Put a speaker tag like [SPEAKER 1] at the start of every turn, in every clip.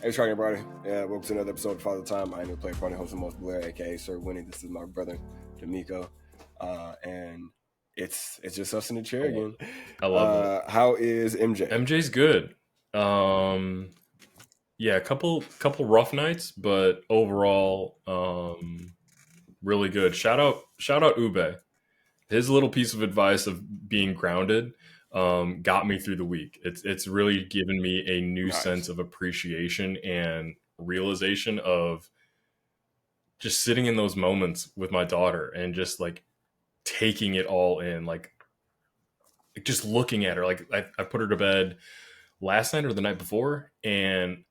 [SPEAKER 1] Hey, Charlie, everybody. Welcome to another episode of Father Time. I am your player partner, host De'Meco Blair, aka Sir Winnie. This is my brother, De'Meco, and it's just us in the chair again.
[SPEAKER 2] I love it.
[SPEAKER 1] How is MJ?
[SPEAKER 2] MJ's good. Yeah, a couple rough nights, but overall, really good. Shout out Ube. His little piece of advice of being grounded got me through the week. It's really given me a new sense of appreciation and realization of just sitting in those moments with my daughter and just like taking it all in, like just looking at her. Like I put her to bed last night or the night before, and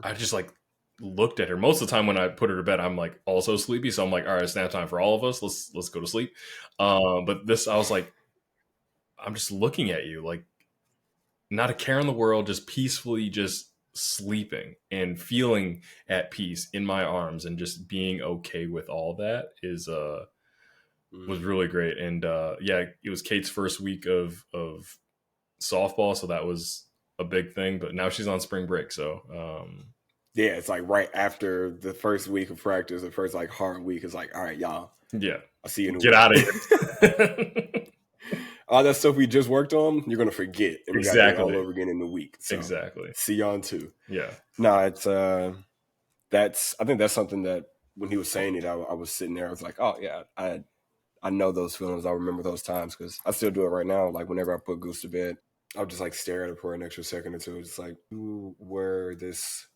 [SPEAKER 2] I just like looked at her. Most of the time when I put her to bed, I'm like also sleepy, so I'm like, all right, it's nap time for all of us. Let's go to sleep. But this, I was like, I'm just looking at you, like not a care in the world, just peacefully, just sleeping and feeling at peace in my arms, and just being okay with all that is was really great. And yeah, it was Kate's first week of softball, so that was a big thing. But now she's on spring break, so
[SPEAKER 1] yeah, it's like right after the first week of practice, the first like hard week is like, all right, y'all.
[SPEAKER 2] Yeah,
[SPEAKER 1] I'll see you in a
[SPEAKER 2] get
[SPEAKER 1] week.
[SPEAKER 2] out of here.
[SPEAKER 1] All that stuff we just worked on, you're gonna forget, and we got to do it all over again in the week. So
[SPEAKER 2] exactly.
[SPEAKER 1] See you on 2.
[SPEAKER 2] Yeah.
[SPEAKER 1] No, it's I think that's something that when he was saying it, I was sitting there. I was like, oh yeah, I know those feelings. I remember those times because I still do it right now. Like whenever I put Goose to bed, I'll just like stare at her for an extra second or two. It's like, you were this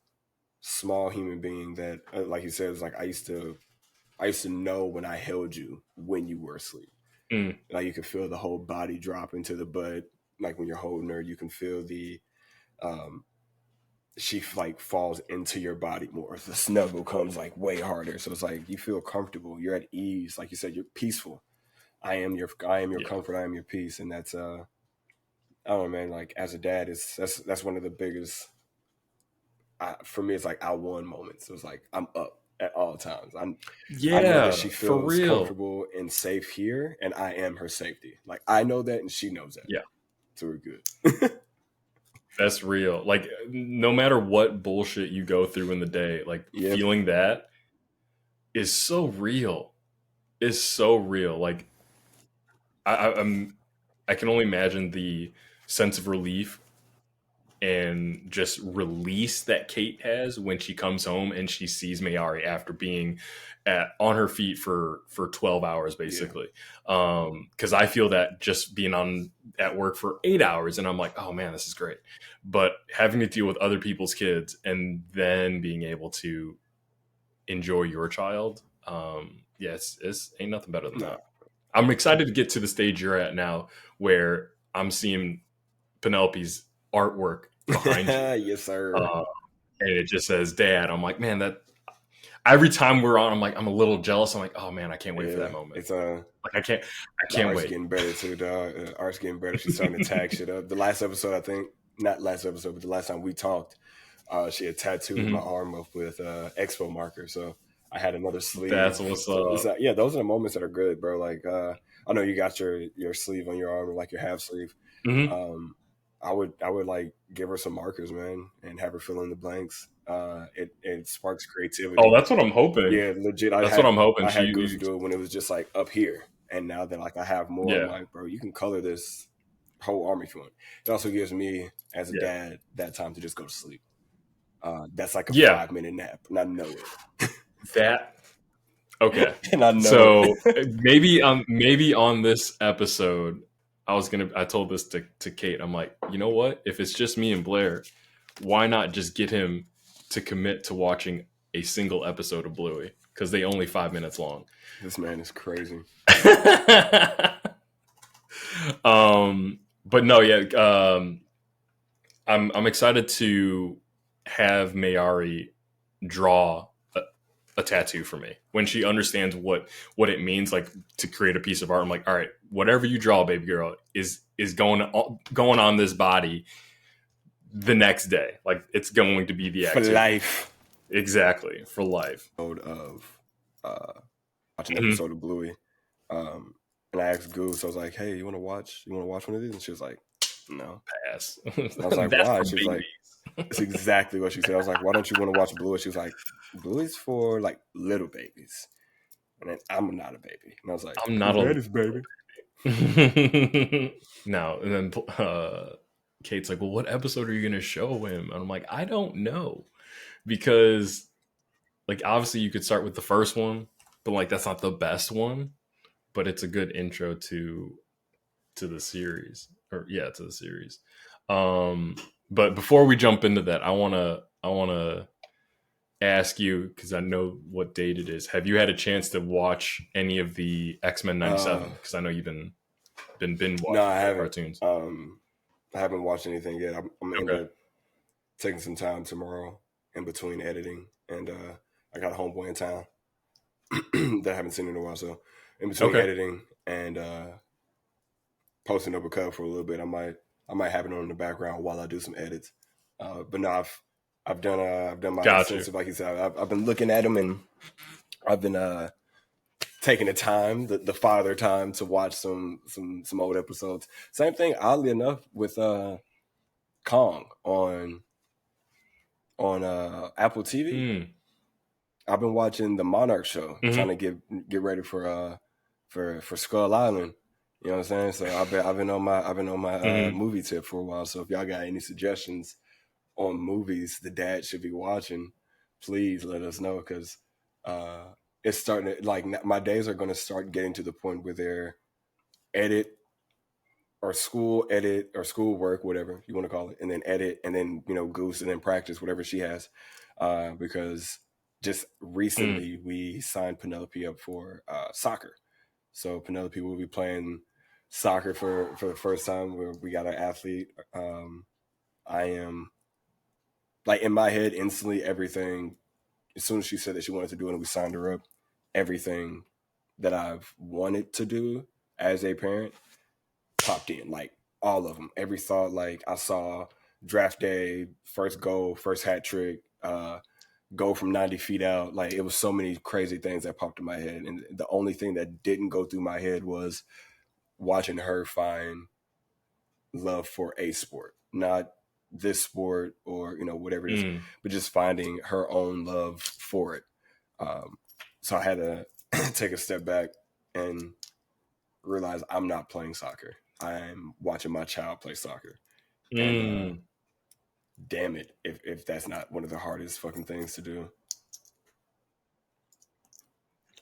[SPEAKER 1] small human being that, like you said, it's like I used to know when I held you when you were asleep. Like you could feel the whole body drop into the bud. Like when you're holding her, you can feel the she like falls into your body more. The snuggle comes like way harder. So it's like you feel comfortable. You're at ease. Like you said, you're peaceful. I am your comfort. I am your peace. And that's I don't know, man. Like as a dad, that's one of the biggest. For me, it's like I won moments. It was like I'm up at all times. I know that she feels comfortable and safe here, and I am her safety. Like I know that, and she knows that.
[SPEAKER 2] Yeah,
[SPEAKER 1] so we're good.
[SPEAKER 2] That's real. Like no matter what bullshit you go through in the day, like feeling that is so real. Is so real. Like I can only imagine the sense of relief and just release that Kate has when she comes home and she sees Mayari after being on her feet for 12 hours, basically. Because I feel that just being at work for 8 hours, and I'm like, oh man, this is great. But having to deal with other people's kids and then being able to enjoy your child, it's ain't nothing better than that. I'm excited to get to the stage you're at now, where I'm seeing Penelope's artwork behind you.
[SPEAKER 1] Yes, sir.
[SPEAKER 2] And it just says Dad. I'm like, man, that every time we're on, I'm a little jealous. I'm like, oh man, I can't wait for that moment.
[SPEAKER 1] It's
[SPEAKER 2] like I can't wait.
[SPEAKER 1] Art's getting better too, dog. Art's getting better. She's starting to tag shit up. The last episode, I think, not last episode, but the last time we talked, she had tattooed my arm up with expo marker. So I had another sleeve.
[SPEAKER 2] That's what's up.
[SPEAKER 1] Yeah, those are the moments that are good, bro. Like I know you got your sleeve on your arm, like your half sleeve. I would like give her some markers, man, and have her fill in the blanks. It sparks creativity.
[SPEAKER 2] Oh, that's what I'm hoping.
[SPEAKER 1] Yeah, legit.
[SPEAKER 2] That's what I'm hoping.
[SPEAKER 1] I had Goose do it when it was just like up here, and now that like I have more, I'm like, bro, you can color this whole arm if you want. It also gives me as a dad that time to just go to sleep. That's like a 5-minute nap, and I know it.
[SPEAKER 2] That okay.
[SPEAKER 1] And I know
[SPEAKER 2] so maybe on this episode, I told this to Kate. I'm like, you know what? If it's just me and Blair, why not just get him to commit to watching a single episode of Bluey? Because they only 5 minutes long.
[SPEAKER 1] This man is crazy.
[SPEAKER 2] But no, I'm excited to have Mayari draw a tattoo for me when she understands what it means, like to create a piece of art. I'm like, all right, whatever you draw, baby girl, is going on this body the next day. Like it's going to be the
[SPEAKER 1] activity. For life.
[SPEAKER 2] Exactly, for life.
[SPEAKER 1] Of watching an episode of Bluey, and I asked Goose, I was like, hey, you want to watch one of these? And she was like, no.
[SPEAKER 2] Pass.
[SPEAKER 1] I was like, why? She was like, It's exactly what she said. I was like, why don't you want to watch Bluey? She was like, Bluey's for like little babies. And then I'm not a baby. And I was like,
[SPEAKER 2] I'm not
[SPEAKER 1] who's
[SPEAKER 2] a
[SPEAKER 1] that is baby?
[SPEAKER 2] no. And then Kate's like, well, what episode are you going to show him? And I'm like, I don't know. Because, like, obviously you could start with the first one, but, like, that's not the best one. But it's a good intro to the series. To the series. But before we jump into that, I wanna ask you, because I know what date it is. Have you had a chance to watch any of the X-Men '97? Because I know you've been watching
[SPEAKER 1] No, I
[SPEAKER 2] the
[SPEAKER 1] haven't.
[SPEAKER 2] cartoons.
[SPEAKER 1] I haven't watched anything yet. I'm gonna end
[SPEAKER 2] Okay.
[SPEAKER 1] up taking some time tomorrow in between editing, and I got a homeboy in town that I haven't seen in a while. So in between
[SPEAKER 2] Okay.
[SPEAKER 1] editing and posting up a cut for a little bit, I might have it on in the background while I do some edits. But no, I've done my
[SPEAKER 2] Got you.
[SPEAKER 1] extensive, like you said. I've been looking at them, and I've been taking the time, the father time, to watch some old episodes. Same thing, oddly enough, with Kong on Apple TV.
[SPEAKER 2] Mm.
[SPEAKER 1] I've been watching the Monarch show, trying
[SPEAKER 2] Mm-hmm.
[SPEAKER 1] to get ready for Skull Island. You know what I'm saying? So I've been on my
[SPEAKER 2] Mm-hmm.
[SPEAKER 1] movie tip for a while. So if y'all got any suggestions on movies the dad should be watching, please let us know, because it's starting to, like, my days are going to start getting to the point where they're edit or school work, whatever you want to call it, and then edit, and then goose, and then practice whatever she has, because just
[SPEAKER 2] Mm.
[SPEAKER 1] recently we signed Penelope up for soccer. So Penelope will be playing soccer for the first time, where we got an athlete. I am, like, in my head instantly, everything, as soon as she said that she wanted to do it and we signed her up, everything that I've wanted to do as a parent popped in, like all of them. Every thought, like, I saw draft day, first goal, first hat trick, go from 90 feet out. Like, it was so many crazy things that popped in my head. And the only thing that didn't go through my head was watching her find love for a sport, not this sport or whatever it is,
[SPEAKER 2] Mm.
[SPEAKER 1] but just finding her own love for it. Um, so I had to take a step back and realize I'm not playing soccer. I'm watching my child play soccer, and
[SPEAKER 2] Mm.
[SPEAKER 1] damn it, if that's not one of the hardest fucking things to do.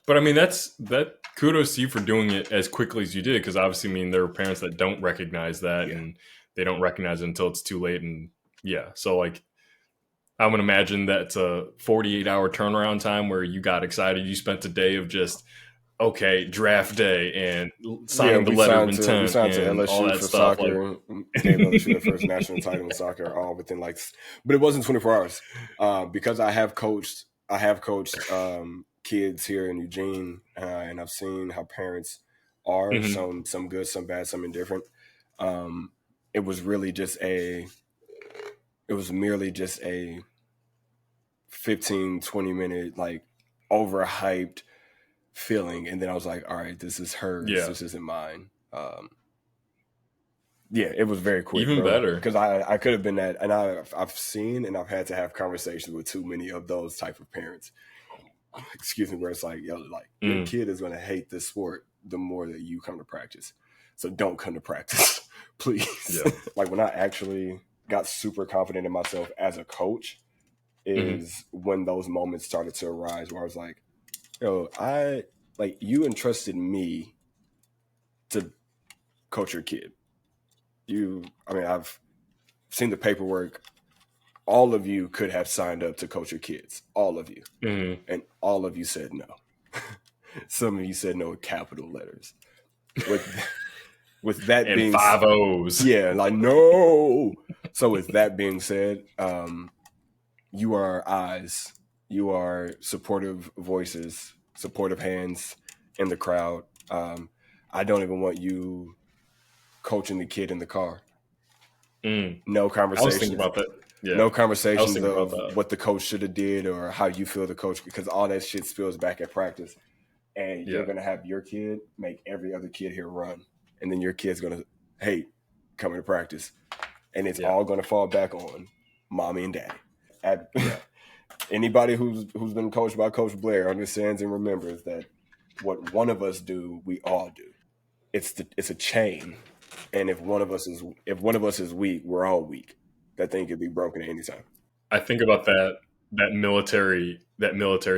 [SPEAKER 2] But I mean, that kudos to you for doing it as quickly as you did, because obviously, I mean, there are parents that don't recognize that,
[SPEAKER 1] Yeah,
[SPEAKER 2] and they don't recognize it until it's too late. And yeah, so, like, I would imagine that's a 48-hour turnaround time where you got excited. You spent a day of just, okay, draft day and
[SPEAKER 1] yeah.
[SPEAKER 2] signing the letter of
[SPEAKER 1] We
[SPEAKER 2] intent
[SPEAKER 1] signed to
[SPEAKER 2] and all
[SPEAKER 1] LSU
[SPEAKER 2] that
[SPEAKER 1] for
[SPEAKER 2] stuff. Like,
[SPEAKER 1] soccer. Gave LSU their first national title in soccer, all within, like, but it wasn't 24 hours, because I have coached. Kids here in Eugene, and I've seen how parents are,
[SPEAKER 2] mm-hmm.
[SPEAKER 1] some good, some bad, some indifferent. Um, it was really just a it was merely just a 15-20 minute, like, overhyped feeling, and then I was like, all right, this is hers,
[SPEAKER 2] Yeah,
[SPEAKER 1] this isn't mine. Yeah, it was very quick,
[SPEAKER 2] even
[SPEAKER 1] bro,
[SPEAKER 2] better.
[SPEAKER 1] because I could have been that, and I've seen, and I've had to have conversations with too many of those type of parents, excuse me, where it's like, yo, like, your
[SPEAKER 2] Mm.
[SPEAKER 1] kid is going to hate this sport the more that you come to practice, so don't come to practice, please.
[SPEAKER 2] Yeah.
[SPEAKER 1] Like, when I actually got super confident in myself as a coach
[SPEAKER 2] Mm-hmm.
[SPEAKER 1] is when those moments started to arise, where I was like, yo, you entrusted me to coach your kid. I've seen the paperwork. All of you could have signed up to coach your kids. All of you.
[SPEAKER 2] Mm-hmm.
[SPEAKER 1] And all of you said no. Some of you said no with capital letters. With that
[SPEAKER 2] And
[SPEAKER 1] being,
[SPEAKER 2] 5 O's.
[SPEAKER 1] yeah, like, no. So with that being said, you are eyes. You are supportive voices, supportive hands in the crowd. I don't even want you coaching the kid in the car.
[SPEAKER 2] Mm.
[SPEAKER 1] No
[SPEAKER 2] I was thinking
[SPEAKER 1] conversations.
[SPEAKER 2] about that. Yeah,
[SPEAKER 1] No
[SPEAKER 2] I was
[SPEAKER 1] conversations
[SPEAKER 2] thinking about
[SPEAKER 1] of
[SPEAKER 2] that.
[SPEAKER 1] what the coach should have did or how you feel the coach, because all that shit spills back at practice, and you're
[SPEAKER 2] Yeah,
[SPEAKER 1] gonna have your kid make every other kid here run, and then your kid's gonna hate coming to practice, and it's
[SPEAKER 2] yeah.
[SPEAKER 1] all gonna fall back on mommy and daddy. Anybody who's been coached by Coach Blair understands and remembers that what one of us do, we all do. It's a chain, and if one of us is weak, we're all weak. That thing could be broken at any time.
[SPEAKER 2] I think about that military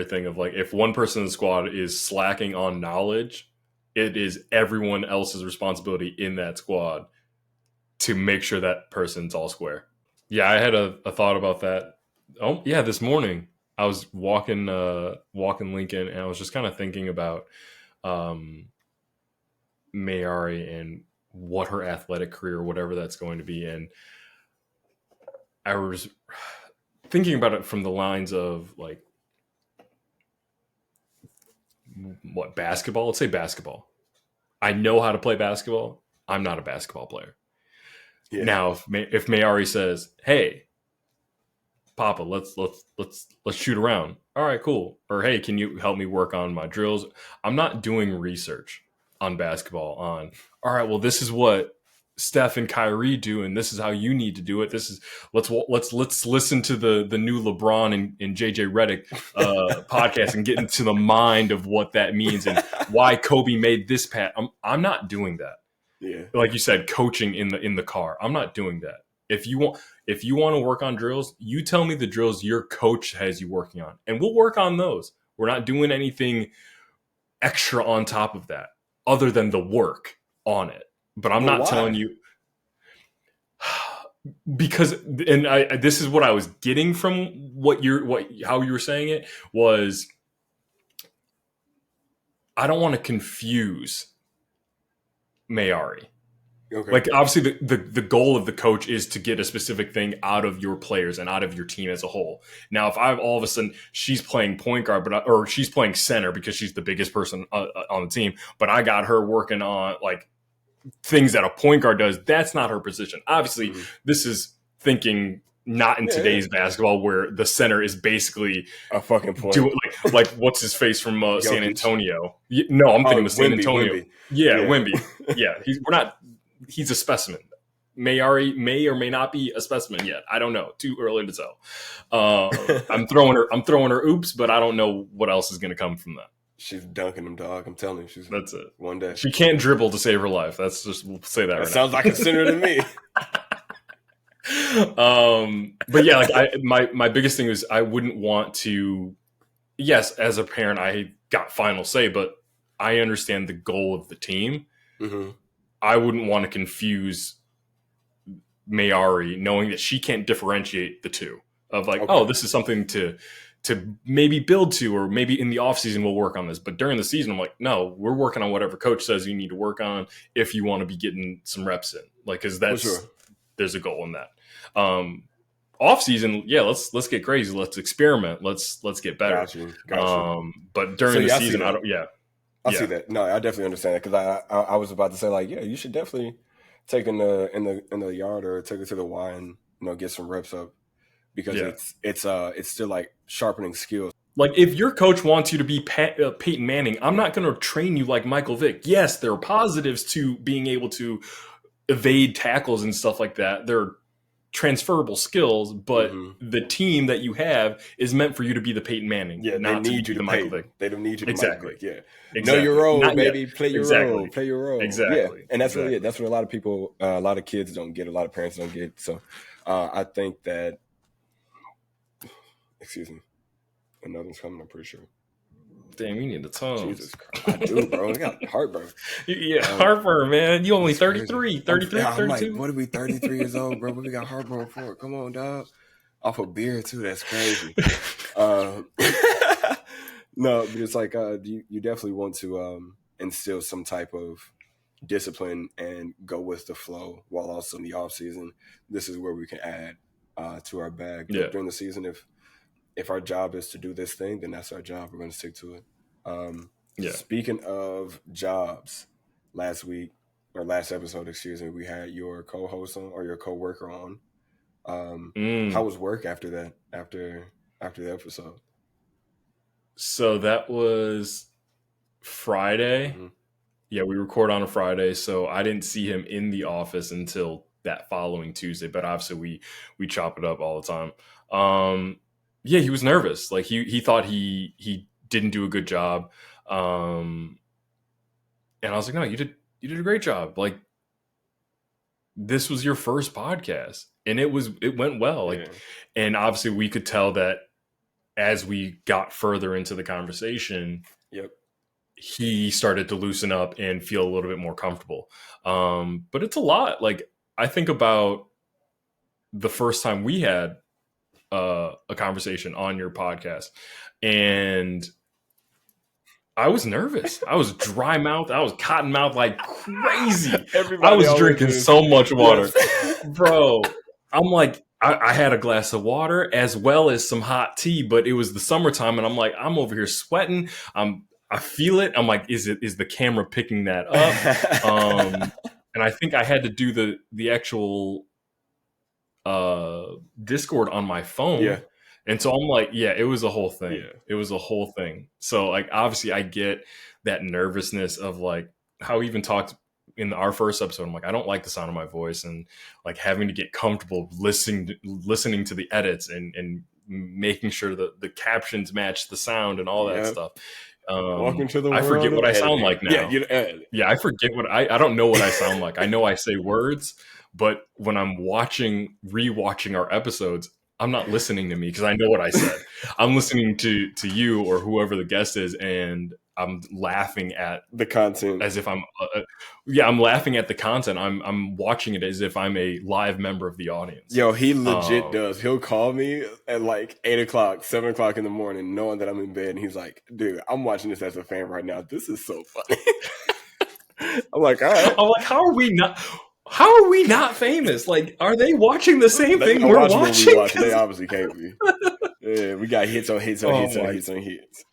[SPEAKER 2] thing of like, if one person in the squad is slacking on knowledge, it is everyone else's responsibility in that squad to make sure that person's all square. Yeah, I had a thought about that. Oh yeah, this morning I was walking Lincoln, and I was just kind of thinking about Mayari and what her athletic career, whatever that's going to be, and I was thinking about it from the lines of like, what, basketball? Let's say basketball. I know how to play basketball. I'm not a basketball player. Yeah. Now, if Mayari says, "Hey, Papa, let's shoot around," all right, cool. Or, "Hey, can you help me work on my drills?" I'm not doing research on basketball. All right, well, this is what Steph and Kyrie do, and this is how you need to do it. This is let's listen to the new LeBron and JJ Redick podcast and get into the mind of what that means and why Kobe made this pass. I'm not doing that.
[SPEAKER 1] Yeah,
[SPEAKER 2] like you said, coaching in the car. I'm not doing that. If you want to work on drills, you tell me the drills your coach has you working on, and we'll work on those. We're not doing anything extra on top of that, other than the work on it. But I'm not telling you, because, and this is what I was getting from how you were saying it was, I don't want to confuse Mayari. Okay. Like, obviously the goal of the coach is to get a specific thing out of your players and out of your team as a whole. Now, if I've all of a sudden she's playing point guard, or she's playing center because she's the biggest person on the team, but I got her working on like things that a point guard does, that's not her position. Obviously, this is thinking not in today's basketball where the center is basically
[SPEAKER 1] a fucking point.
[SPEAKER 2] Doing like what's his face from San Antonio? No, I'm thinking of San Antonio.
[SPEAKER 1] Wemby.
[SPEAKER 2] Yeah, Wemby. Yeah, he's a specimen. Mayari may or may not be a specimen yet. I don't know. Too early to tell. I'm throwing her oops, but I don't know what else is going to come from that.
[SPEAKER 1] She's dunking them, dog. I'm telling you,
[SPEAKER 2] that's it.
[SPEAKER 1] One day
[SPEAKER 2] she can't dribble to save her life. That's just, we'll say that. That
[SPEAKER 1] sounds like a sinner to me.
[SPEAKER 2] But yeah, like my biggest thing is I wouldn't want to. Yes, as a parent, I got final say, but I understand the goal of the team. Mm-hmm. I wouldn't want to confuse Mayari, knowing that she can't differentiate the two. Of like, oh, this is something to maybe build to, or maybe in the off season we'll work on this. But during the season, I'm like, no, we're working on whatever coach says you need to work on if you want to be getting some reps in. Like, because there's a goal in that. Off season, yeah, let's get crazy. Let's experiment. Let's get better.
[SPEAKER 1] Gotcha.
[SPEAKER 2] But during the season, I
[SPEAKER 1] see that. No, I definitely understand that, because I was about to say, like, yeah, you should definitely take in the yard or take it to the Y and get some reps up. Because it's still like sharpening skills. Like,
[SPEAKER 2] if your coach wants you to be Payton Manning, I'm not going to train you like Michael Vick. Yes, there are positives to being able to evade tackles and stuff like that. There are transferable skills, but the team that you have is meant for you to be the Peyton Manning.
[SPEAKER 1] Yeah,
[SPEAKER 2] not
[SPEAKER 1] they need you to
[SPEAKER 2] be Michael Vick.
[SPEAKER 1] They don't need you to
[SPEAKER 2] exactly.
[SPEAKER 1] Michael Vick. Yeah,
[SPEAKER 2] exactly.
[SPEAKER 1] Know your role,
[SPEAKER 2] not
[SPEAKER 1] baby.
[SPEAKER 2] Yet.
[SPEAKER 1] Play your role. Play your role.
[SPEAKER 2] Exactly.
[SPEAKER 1] Yeah, and that's really it. That's what a lot of people, a lot of kids don't get. A lot of parents don't get. So, I think that. Excuse me. Another one's coming, I'm pretty sure.
[SPEAKER 2] Damn, you need the tongue.
[SPEAKER 1] Jesus Christ. I do, bro. I got heartburn.
[SPEAKER 2] Heartburn, man. You only 33, 33,
[SPEAKER 1] I'm
[SPEAKER 2] 32.
[SPEAKER 1] Like, what are we, 33 years old, bro? What we got heartburn for? Come on, dog. Off of beer, too. That's crazy. No, but it's like you definitely want to instill some type of discipline and go with the flow, while also in the off season, this is where we can add to our bag. But during the season, if our job is to do this thing, then that's our job. We're going to stick to it. Speaking of jobs, last episode, we had your co-host on, or your co-worker on. How was work after that? After the episode?
[SPEAKER 2] So that was Friday. Mm-hmm. Yeah, we record on a Friday, so I didn't see him in the office until that following Tuesday, but obviously we chop it up all the time. Yeah, he was nervous. Like he thought he didn't do a good job. And I was like, no, you did a great job. Like, this was your first podcast, and it went well. Like, and obviously we could tell that as we got further into the conversation, he started to loosen up and feel a little bit more comfortable. But it's a lot. Like, I think about the first time we had a conversation on your podcast, and I was nervous. I was dry mouth. I was cotton mouth like crazy. I was drinking so much water. Bro, I'm like, I had a glass of water as well as some hot tea, but it was the summertime, and I'm like, I'm over here sweating. I feel it. I'm like, is the camera picking that up? And I think I had to do the actual Discord on my phone.
[SPEAKER 1] Yeah.
[SPEAKER 2] And so I'm like, yeah, it was a whole thing. Yeah. It was a whole thing. So like, obviously I get that nervousness of like how we even talked in our first episode. I'm like, I don't like the sound of my voice, and like having to get comfortable listening to the edits and making sure that the captions match the sound and all that stuff.
[SPEAKER 1] Welcome to the
[SPEAKER 2] I
[SPEAKER 1] world
[SPEAKER 2] forget what I
[SPEAKER 1] editing.
[SPEAKER 2] sound like now. I forget what I don't know what I sound like. I know I say words, but when I'm rewatching our episodes, I'm not listening to me because I know what I said. I'm listening to you or whoever the guest is, and I'm laughing at
[SPEAKER 1] the content
[SPEAKER 2] as if I'm I'm laughing at the content. I'm watching it as if I'm a live member of the audience.
[SPEAKER 1] Yo, he legit does. He'll call me at like 8 o'clock, 7 o'clock in the morning, knowing that I'm in bed, and he's like, dude, I'm watching this as a fan right now. This is so funny. I'm like, all right.
[SPEAKER 2] I'm like, how are we not famous? Like, are they watching the same thing we're watching?
[SPEAKER 1] They obviously can't be. Yeah, we got hits on hits on hits on hits on hits.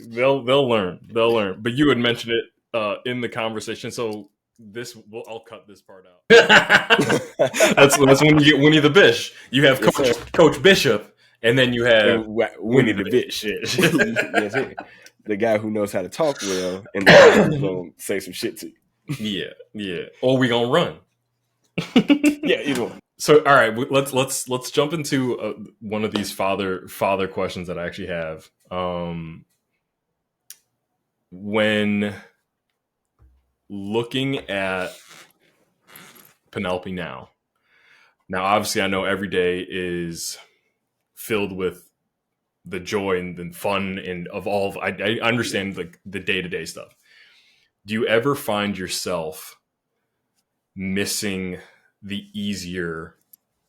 [SPEAKER 2] They'll learn. But you had mentioned it in the conversation, so I'll cut this part out. that's when you get Winnie the Bish. You have Coach Bishop, and then you have
[SPEAKER 1] Winnie the Bish. Yes, the guy who knows how to talk well, and the guy who's gonna say some shit to you.
[SPEAKER 2] Yeah. Or we gonna run.
[SPEAKER 1] Yeah, either one.
[SPEAKER 2] So, all right, let's jump into one of these father questions that I actually have. When looking at Penelope now, obviously I know every day is filled with the joy and fun and of all. I understand the day-to-day stuff. Do you ever find yourself missing the easier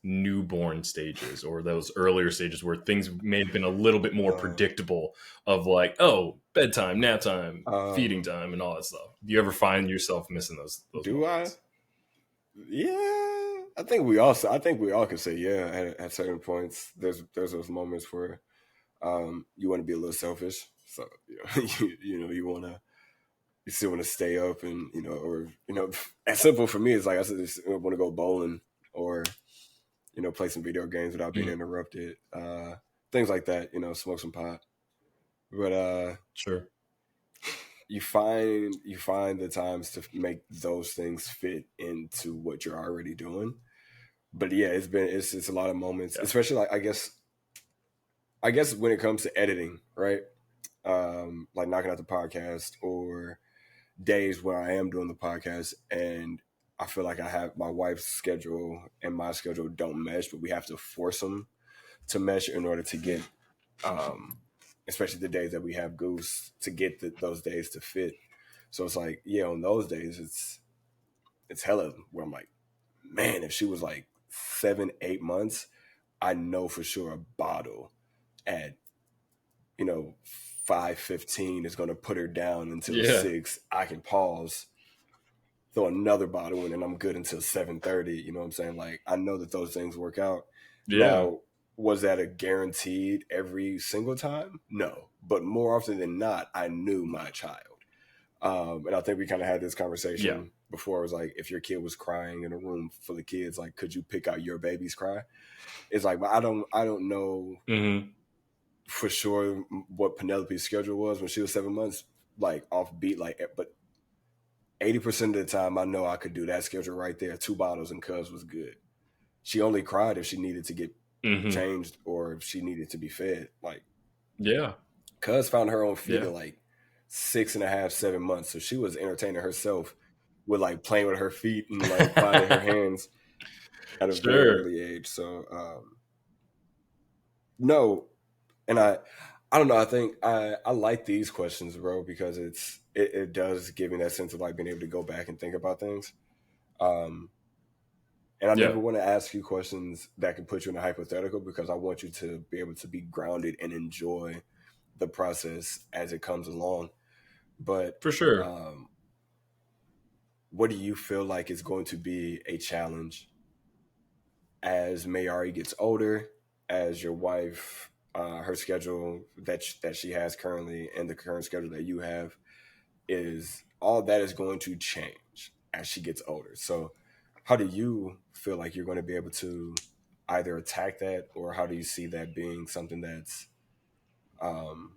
[SPEAKER 2] newborn stages or those earlier stages where things may have been a little bit more predictable of like, oh, bedtime, nap time, feeding time, and all that stuff? Do you ever find yourself missing those
[SPEAKER 1] do
[SPEAKER 2] moments?
[SPEAKER 1] Yeah, I think we all can say at certain points there's those moments where you want to be a little selfish, so you want to. You still want to stay up and, as simple for me, it's like I said, I want to go bowling or, play some video games without being interrupted. Things like that, smoke some pot. But
[SPEAKER 2] sure.
[SPEAKER 1] You find the times to make those things fit into what you're already doing. But yeah, it's a lot of moments, especially like I guess when it comes to editing, right? Like knocking out the podcast or days where I am doing the podcast and I feel like I have my wife's schedule and my schedule don't mesh, but we have to force them to mesh in order to get, especially the days that we have Goose, to get those days to fit. So it's like, on those days, it's hella where I'm like, man, if she was like 7-8 months, I know for sure a bottle at, 5:15 is going to put her down until 6. I can pause, throw another bottle in, and I'm good until 7:30. You know what I'm saying? Like, I know that those things work out.
[SPEAKER 2] Yeah.
[SPEAKER 1] Now, was that a guaranteed every single time? No. But more often than not, I knew my child. And I think we kind of had this conversation before. It was like, if your kid was crying in a room full of kids, like, could you pick out your baby's cry? It's like, I don't know. Mm-hmm. For sure what Penelope's schedule was when she was 7 months, like off beat, but 80% of the time, I know I could do that schedule right there. 2 bottles and Cuz was good. She only cried if she needed to get changed or if she needed to be fed. Like,
[SPEAKER 2] yeah,
[SPEAKER 1] Cuz found her own feet
[SPEAKER 2] yeah,
[SPEAKER 1] at like 6.5, 7 months. So she was entertaining herself with like playing with her feet and like finding her hands at a very
[SPEAKER 2] sure.
[SPEAKER 1] early age. So, no. And I don't know. I think I like these questions, bro, because it does give me that sense of like being able to go back and think about things. And I
[SPEAKER 2] Yeah,
[SPEAKER 1] never want to ask you questions that can put you in a hypothetical because I want you to be able to be grounded and enjoy the process as it comes along. But
[SPEAKER 2] for sure.
[SPEAKER 1] um, what do you feel like is going to be a challenge as Mayari gets older, as your wife, her schedule that she has currently, and the current schedule that you have, is all that is going to change as she gets older. So, how do you feel like you're going to be able to either attack that, or how do you see that being something that's um,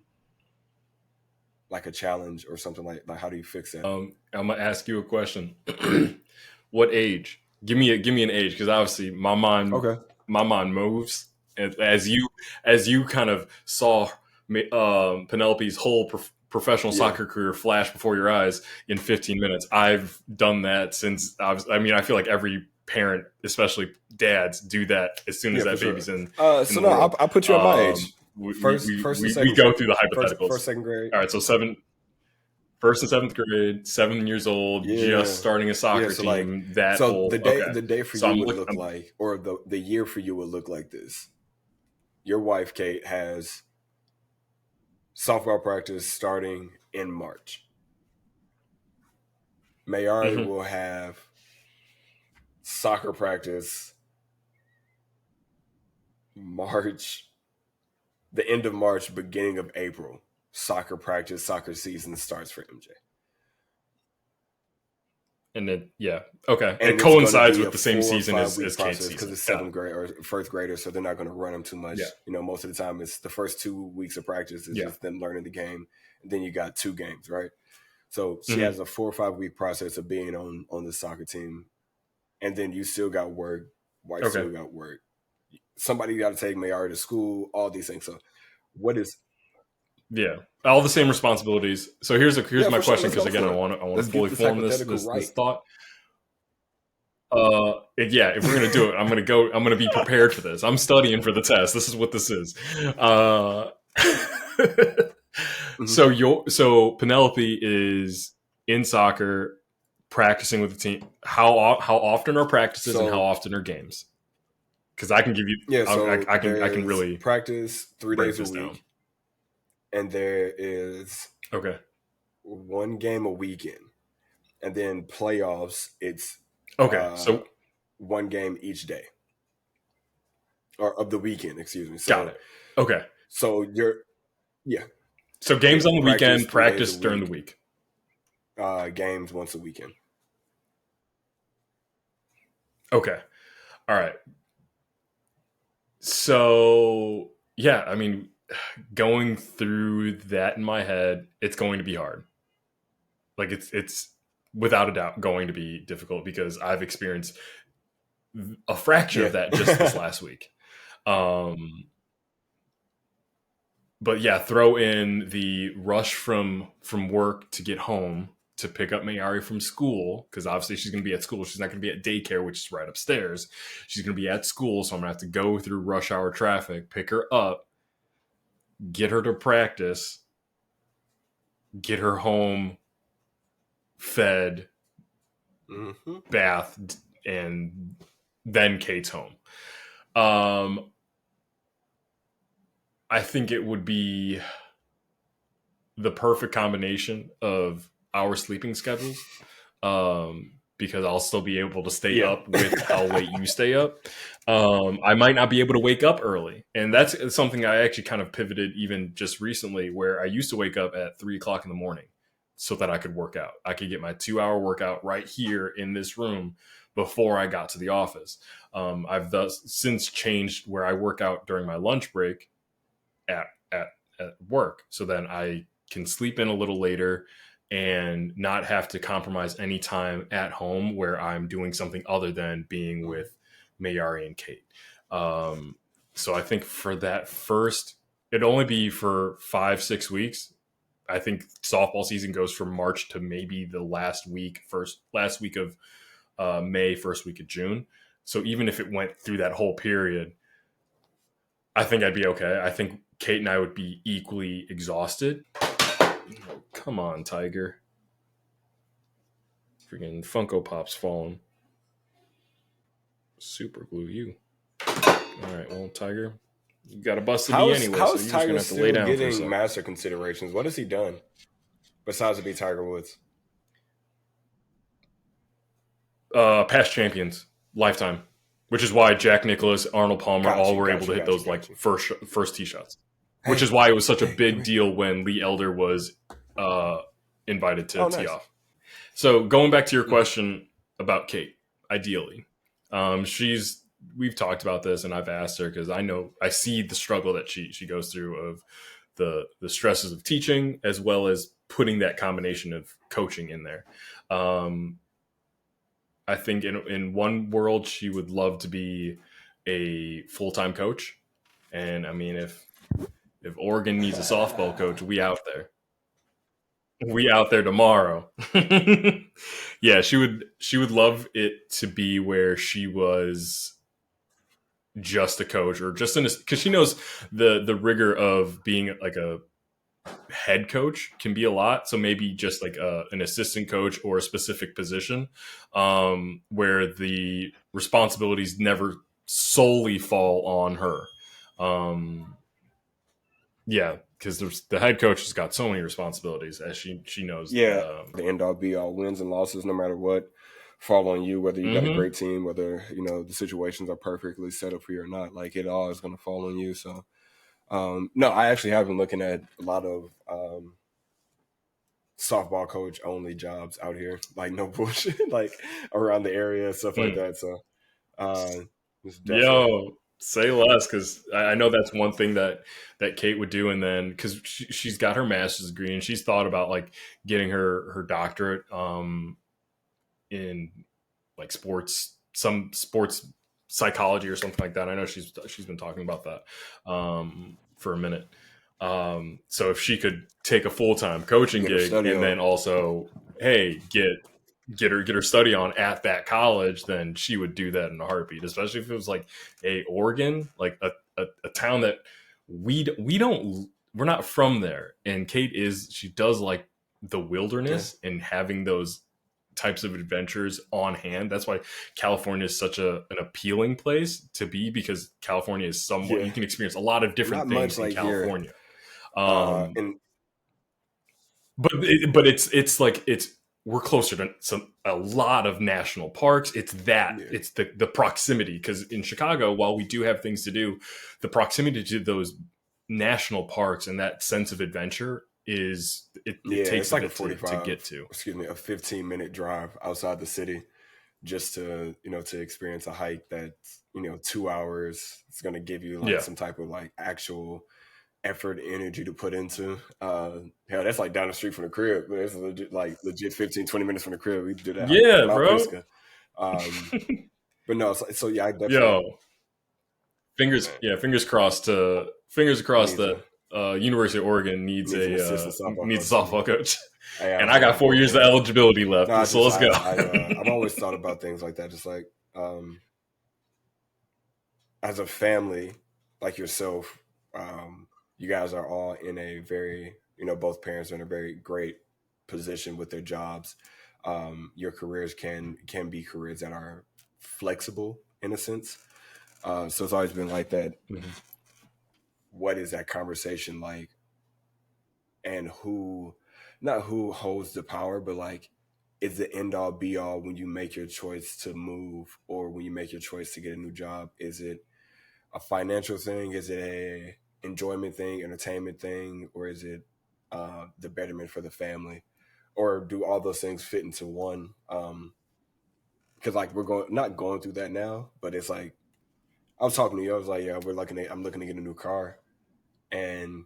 [SPEAKER 1] like a challenge or something like how do you fix that?
[SPEAKER 2] I'm gonna ask you a question. What age? Give me an age, because obviously
[SPEAKER 1] Okay.
[SPEAKER 2] my mind moves. And as you kind of saw Penelope's whole professional
[SPEAKER 1] Yeah.
[SPEAKER 2] soccer career flash before your eyes in 15 minutes. I've done that since I mean, I feel like every parent, especially dads, do that as soon as
[SPEAKER 1] Yeah, for
[SPEAKER 2] that
[SPEAKER 1] sure.
[SPEAKER 2] baby's in
[SPEAKER 1] So
[SPEAKER 2] the
[SPEAKER 1] no,
[SPEAKER 2] world.
[SPEAKER 1] I'll put you at my age. First and
[SPEAKER 2] We
[SPEAKER 1] second
[SPEAKER 2] go
[SPEAKER 1] grade.
[SPEAKER 2] through the hypotheticals.
[SPEAKER 1] First, second grade.
[SPEAKER 2] All right, so first and seventh grade, 7 years old, just
[SPEAKER 1] Yeah.
[SPEAKER 2] starting a
[SPEAKER 1] Yeah.
[SPEAKER 2] soccer
[SPEAKER 1] So like,
[SPEAKER 2] team. That
[SPEAKER 1] so
[SPEAKER 2] whole okay.
[SPEAKER 1] the day for
[SPEAKER 2] So
[SPEAKER 1] you
[SPEAKER 2] I'm
[SPEAKER 1] would
[SPEAKER 2] looking.
[SPEAKER 1] look like, or the year for you would look like this. Your wife, Kate, has softball practice starting in March. Mayari
[SPEAKER 2] Mhm.
[SPEAKER 1] will have soccer practice March, the end of March, beginning of April. Soccer practice, soccer season starts for MJ.
[SPEAKER 2] And then yeah, okay. It
[SPEAKER 1] And it's going to
[SPEAKER 2] coincides
[SPEAKER 1] be
[SPEAKER 2] with
[SPEAKER 1] a
[SPEAKER 2] the same
[SPEAKER 1] 4 or 5
[SPEAKER 2] season
[SPEAKER 1] week
[SPEAKER 2] as Kate's
[SPEAKER 1] process because
[SPEAKER 2] season.
[SPEAKER 1] it's
[SPEAKER 2] Got
[SPEAKER 1] seventh grade or first grader, so they're not going to run them too much.
[SPEAKER 2] it.
[SPEAKER 1] You know, most of the time it's the first 2 weeks of practice is
[SPEAKER 2] Yeah,
[SPEAKER 1] just them learning the game, and then you got 2 games, right? So
[SPEAKER 2] yeah.
[SPEAKER 1] she has a 4 or 5 week process of being on the soccer team, and then you still got work. Wife
[SPEAKER 2] Okay.
[SPEAKER 1] still got work. Somebody got to take Mayari to school. All these things. So, what is?
[SPEAKER 2] Yeah, all the same responsibilities. So here's
[SPEAKER 1] Yeah,
[SPEAKER 2] my
[SPEAKER 1] for sure.
[SPEAKER 2] question,
[SPEAKER 1] Let's
[SPEAKER 2] because
[SPEAKER 1] go
[SPEAKER 2] again,
[SPEAKER 1] for it.
[SPEAKER 2] I want
[SPEAKER 1] Let's
[SPEAKER 2] to
[SPEAKER 1] get
[SPEAKER 2] fully
[SPEAKER 1] this
[SPEAKER 2] form
[SPEAKER 1] hypothetical
[SPEAKER 2] this
[SPEAKER 1] right.
[SPEAKER 2] thought. Yeah, if we're gonna do it, I'm gonna be prepared for this. I'm studying for the test. This is what this is. Uh,
[SPEAKER 1] Mhm.
[SPEAKER 2] so Penelope is in soccer, practicing with the team. How often are practices and how
[SPEAKER 1] So
[SPEAKER 2] often are games? Because I can give you,
[SPEAKER 1] yeah, so
[SPEAKER 2] I can
[SPEAKER 1] there's
[SPEAKER 2] really
[SPEAKER 1] practice three
[SPEAKER 2] break
[SPEAKER 1] days a
[SPEAKER 2] this down.
[SPEAKER 1] week, and there is
[SPEAKER 2] Okay.
[SPEAKER 1] 1 game a weekend, and then playoffs. It's
[SPEAKER 2] Okay.
[SPEAKER 1] uh,
[SPEAKER 2] So
[SPEAKER 1] 1 game each day, or of the weekend. Excuse me.
[SPEAKER 2] got
[SPEAKER 1] So
[SPEAKER 2] it. Okay.
[SPEAKER 1] you're yeah
[SPEAKER 2] So
[SPEAKER 1] yeah
[SPEAKER 2] games on the
[SPEAKER 1] practice
[SPEAKER 2] weekend,
[SPEAKER 1] 3 days a
[SPEAKER 2] practice during the
[SPEAKER 1] week,
[SPEAKER 2] week.
[SPEAKER 1] games once a weekend.
[SPEAKER 2] Okay. All right. So yeah, I mean, going through that in my head, it's going to be hard. Like it's without a doubt going to be difficult, because I've experienced a fraction
[SPEAKER 1] Yeah.
[SPEAKER 2] of that just this last week. Um, but yeah, throw in the rush from work to get home to pick up Mayari from school, because obviously she's going to be at school. She's not going to be at daycare, which is right upstairs. She's going to be at school, so I'm going to have to go through rush hour traffic, pick her up, get her to practice, get her home, fed,
[SPEAKER 1] Mm-hmm.
[SPEAKER 2] bathed, and then Kate's home. Um, I think it would be the perfect combination of our sleeping schedules, because I'll still be able to stay
[SPEAKER 1] Yeah.
[SPEAKER 2] up with how late you stay up. I might not be able to wake up early, and that's something I actually kind of pivoted even just recently, where I used to wake up at 3 o'clock in the morning so that I could work out. I could get my 2 hour workout right here in this room before I got to the office. I've thus since changed where I work out during my lunch break at work, so then I can sleep in a little later, and not have to compromise any time at home where I'm doing something other than being with Mayari and Kate. So I think for that first, it'd only be for 5-6 weeks. I think softball season goes from March to maybe the last week of May, first week of June. So even if it went through that whole period, I think I'd be okay. I think Kate and I would be equally exhausted. Oh, come on, Tiger. Freaking Funko Pop's falling. Super glue you. All right, well, Tiger, you got a busted knee anyway,
[SPEAKER 1] how
[SPEAKER 2] so
[SPEAKER 1] is
[SPEAKER 2] you're
[SPEAKER 1] Tiger
[SPEAKER 2] just going to have to lay down
[SPEAKER 1] still
[SPEAKER 2] for a
[SPEAKER 1] getting
[SPEAKER 2] second.
[SPEAKER 1] master considerations? What has he done besides to be Tiger Woods?
[SPEAKER 2] Past champions, lifetime, which is why Jack Nicklaus, Arnold Palmer, all were able to hit those like first tee shots. Which is why it was such a big deal when Lee Elder was invited to tee off. So going back to your question about Kate, ideally, we've talked about this, and I've asked her because I see the struggle that she goes through of the stresses of teaching as well as putting that combination of coaching in there. I think in one world she would love to be a full-time coach, and I mean if Oregon needs a softball coach, we out there tomorrow. Yeah, she would love it to be where she was just a coach or just because she knows the rigor of being like a head coach can be a lot. So maybe just like an assistant coach or a specific position where the responsibilities never solely fall on her. Yeah, because the head coach has got so many responsibilities, as she knows.
[SPEAKER 1] Yeah, the end all be all, wins and losses, no matter what, fall on you. Whether you got a great team, whether the situations are perfectly set up for you or not, like it all is going to fall on you. So, no, I actually have been looking at a lot of softball coach only jobs out here, like no bullshit, like around the area, stuff like that. So,
[SPEAKER 2] yo, say less, because I know that's one thing that Kate would do, and then because she's got her master's degree and she's thought about like getting her doctorate in like some sports psychology or something like that. I know she's been talking about that for a minute. So if she could take a full-time coaching gig and then also, hey, get her study on at that college, then she would do that in a heartbeat, especially if it was like Oregon, like a town that we're not from there. And Kate she does like the wilderness and having those types of adventures on hand. That's why California is such an appealing place to be, because California is somewhat you can experience a lot of different things in California. But it's like we're closer to a lot of national parks. It's the proximity, because in Chicago, while we do have things to do, the proximity to those national parks and that sense of adventure it takes like a 45 to get to.
[SPEAKER 1] Excuse me, a 15-minute drive outside the city just to to experience a hike that's 2 hours. It's going to give you like some type of like actual effort, energy to put into. Hell, that's like down the street from the crib. It's legit 15-20 minutes from the crib. We do that.
[SPEAKER 2] Yeah, bro.
[SPEAKER 1] But no, so yeah, I definitely.
[SPEAKER 2] Fingers crossed that University of Oregon needs a softball coach. And I got 4 years of eligibility left, so let's go.
[SPEAKER 1] I've always thought about things like that, just like as a family, like yourself, you guys are all in a very, both parents are in a very great position with their jobs. Your careers can be careers that are flexible in a sense. So it's always been like that. Mm-hmm. What is that conversation like? And not who holds the power, but like, is the end all be all when you make your choice to move or when you make your choice to get a new job? Is it a financial thing? Is it a enjoyment thing, entertainment thing? Or is it the betterment for the family? Or do all those things fit into one? Because like not going through that now, but it's like, I was talking to you. I was like, yeah, I'm looking to get a new car, and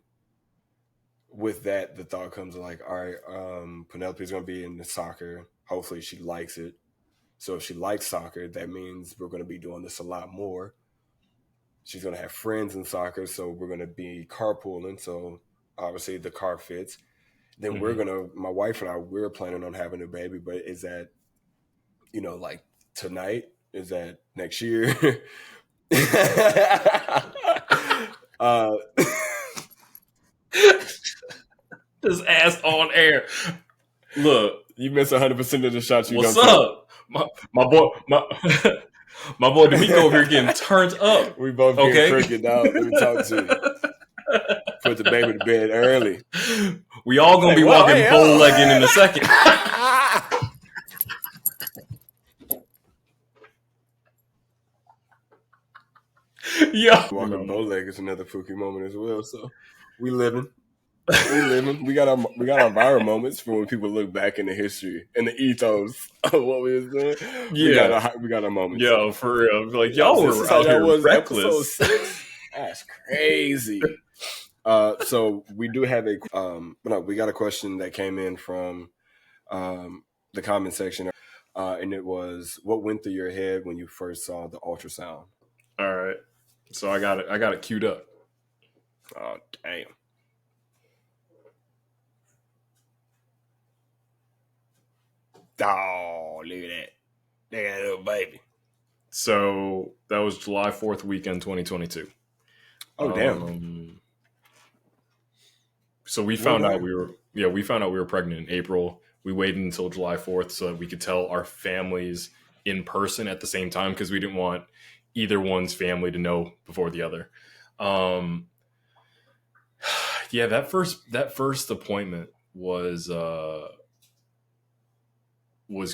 [SPEAKER 1] with that, the thought comes like, all right, Penelope's going to be in the soccer. Hopefully she likes it. So if she likes soccer, that means we're going to be doing this a lot more. She's going to have friends in soccer, so we're going to be carpooling. So obviously the car fits. Then my wife and I, we're planning on having a baby, but is that, like tonight? Is that next year?
[SPEAKER 2] This ass on air. Look,
[SPEAKER 1] you miss 100% of the shots you
[SPEAKER 2] what's
[SPEAKER 1] don't
[SPEAKER 2] up? My boy, my boy De'Meco over here getting turned up.
[SPEAKER 1] We both getting crooked now. Let me talk to you. Put the baby to bed early.
[SPEAKER 2] We all gonna be walking bow-legging in a second. Yeah,
[SPEAKER 1] walking bow-leg is another Pookie moment as well. So we living. We got our viral moments for when people look back in the history and the ethos of what we was doing.
[SPEAKER 2] Yeah,
[SPEAKER 1] we got our moments.
[SPEAKER 2] Yo, for real. Like y'all were out here reckless.
[SPEAKER 1] That's crazy. So we do have we got a question that came in from the comment section, and it was, what went through your head when you first saw the ultrasound?
[SPEAKER 2] All right, so I got it queued up.
[SPEAKER 1] Oh damn. Oh, look at that. Look at that little baby.
[SPEAKER 2] So that was July 4th weekend, 2022.
[SPEAKER 1] Oh, damn.
[SPEAKER 2] So we found out we were pregnant in April. We waited until July 4th so that we could tell our families in person at the same time, because we didn't want either one's family to know before the other. Yeah, that first appointment was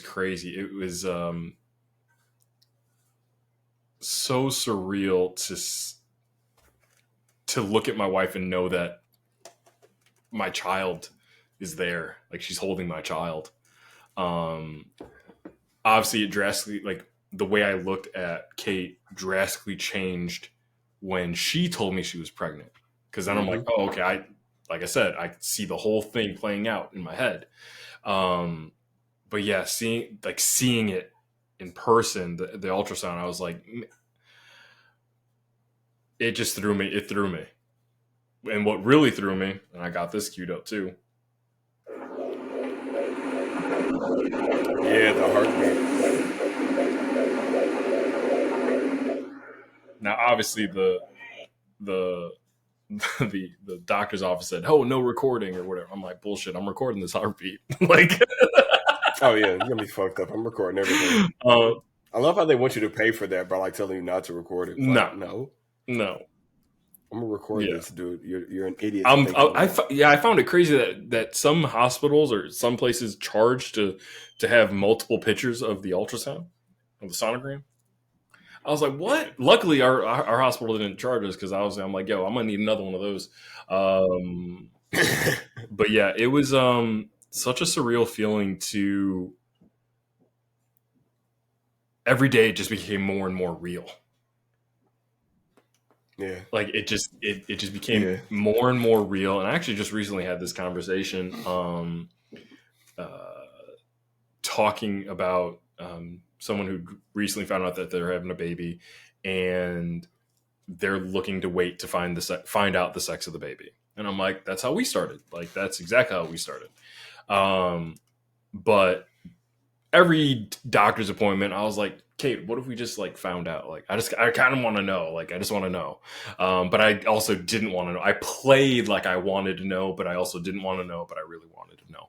[SPEAKER 2] crazy. It was so surreal to look at my wife and know that my child is there. Like, she's holding my child. Obviously it drastically, like, the way I looked at Kate drastically changed when she told me she was pregnant. Because then I'm like, oh, okay. Like I said, I see the whole thing playing out in my head. But yeah, seeing it in person, the ultrasound, I was like, it just threw me. It threw me. And what really threw me, and I got this queued up too.
[SPEAKER 1] Yeah, the heartbeat.
[SPEAKER 2] Now, obviously, the doctor's office said, "Oh, no recording or whatever." I'm like, bullshit. I'm recording this heartbeat. Like,
[SPEAKER 1] oh yeah, you're gonna be fucked up. I'm recording everything. I love how they want you to pay for that by like telling you not to record it. Like, no. I'm gonna record this, dude. You're an idiot.
[SPEAKER 2] I found it crazy that some hospitals or some places charge to have multiple pictures of the ultrasound, of the sonogram. I was like, what? Luckily, our hospital didn't charge us, because I'm like, yo, I'm gonna need another one of those. But yeah, it was such a surreal feeling to. Every day it just became more and more real.
[SPEAKER 1] Yeah,
[SPEAKER 2] like it just became more and more real. And I actually just recently had this conversation, talking about someone who recently found out that they're having a baby, and they're looking to wait to find out the sex of the baby. And I'm like, that's how we started. Like, that's exactly how we started. But every doctor's appointment, I was like, Kate, what if we just like found out? Like, I kind of want to know. Like, I just want to know. But I also didn't want to know. I played like I wanted to know, but I also didn't want to know, but I really wanted to know.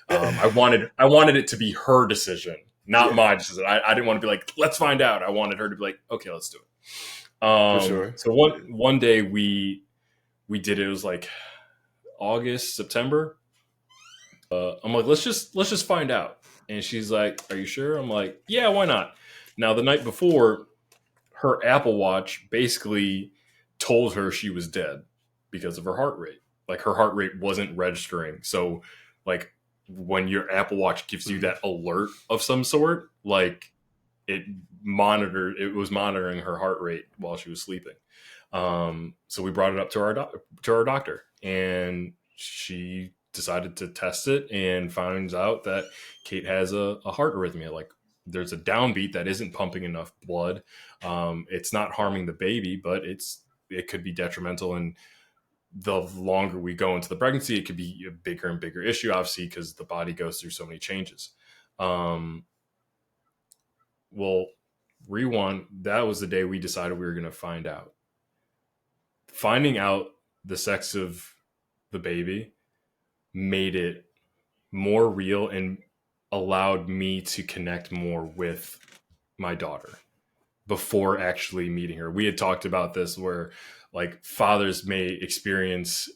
[SPEAKER 2] I wanted it to be her decision, not my decision. I didn't want to be like, let's find out. I wanted her to be like, okay, let's do it. For sure. So one day we did it. It was like August, September. I'm like, let's just find out. And she's like, are you sure? I'm like, yeah, why not? Now, the night before, her Apple Watch basically told her she was dead because of her heart rate. Like, her heart rate wasn't registering. So, like, when your Apple Watch gives you that alert of some sort, like, it was monitoring her heart rate while she was sleeping. So we brought it up to our doctor, and she decided to test it and finds out that Kate has a heart arrhythmia. Like, there's a downbeat that isn't pumping enough blood. It's not harming the baby, but it could be detrimental. And the longer we go into the pregnancy, it could be a bigger and bigger issue, obviously, because the body goes through so many changes. Well, rewind. That was the day we decided we were going to find out. Finding out the sex of the baby made it more real and allowed me to connect more with my daughter before actually meeting her. We had talked about this where like fathers may experience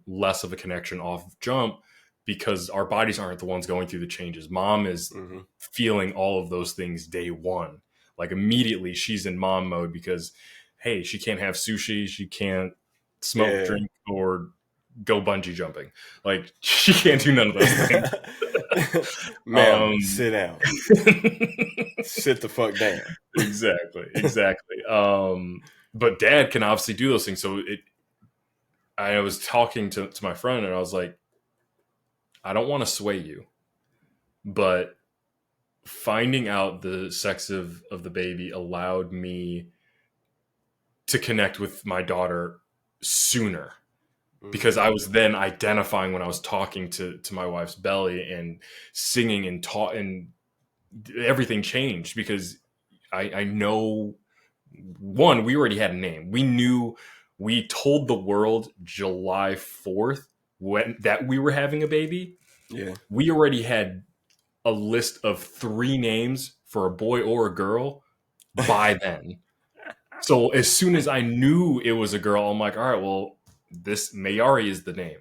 [SPEAKER 2] less of a connection off jump because our bodies aren't the ones going through the changes. Mom is feeling all of those things day one. Like immediately she's in mom mode because, hey, she can't have sushi. She can't smoke, drink, or go bungee jumping. Like she can't do none of those things.
[SPEAKER 1] Ma'am, sit down. Sit the fuck down.
[SPEAKER 2] Exactly. But dad can obviously do those things. So I was talking to my friend and I was like, I don't want to sway you, but finding out the sex of the baby allowed me to connect with my daughter sooner because I was then identifying when I was talking to my wife's belly and singing and taught, and everything changed because I know, one, we already had a name. We told the world July 4th that we were having a baby.
[SPEAKER 1] Yeah.
[SPEAKER 2] We already had a list of 3 names for a boy or a girl by then. So as soon as I knew it was a girl, I'm like, all right, well, this Mayari is the name.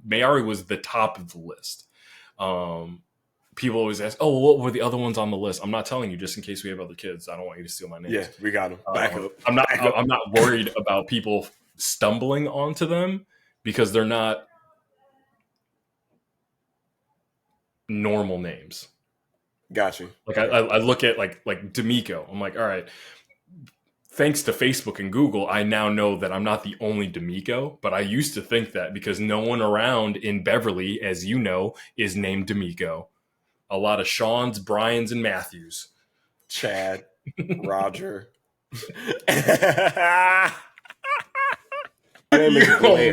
[SPEAKER 2] Mayari was the top of the list. People always ask, oh, well, what were the other ones on the list? I'm not telling you just in case we have other kids. I don't want you to steal my names.
[SPEAKER 1] Yeah, we got them. Back up.
[SPEAKER 2] I'm not worried about people stumbling onto them because they're not normal names.
[SPEAKER 1] Got you.
[SPEAKER 2] Like I look at like De'Meco. I'm like, all right, thanks to Facebook and Google, I now know that I'm not the only De'Meco, but I used to think that because no one around in Beverly, as you know, is named De'Meco. A lot of Sean's, Brian's, and Matthews.
[SPEAKER 1] Chad, Roger. My name is Blair.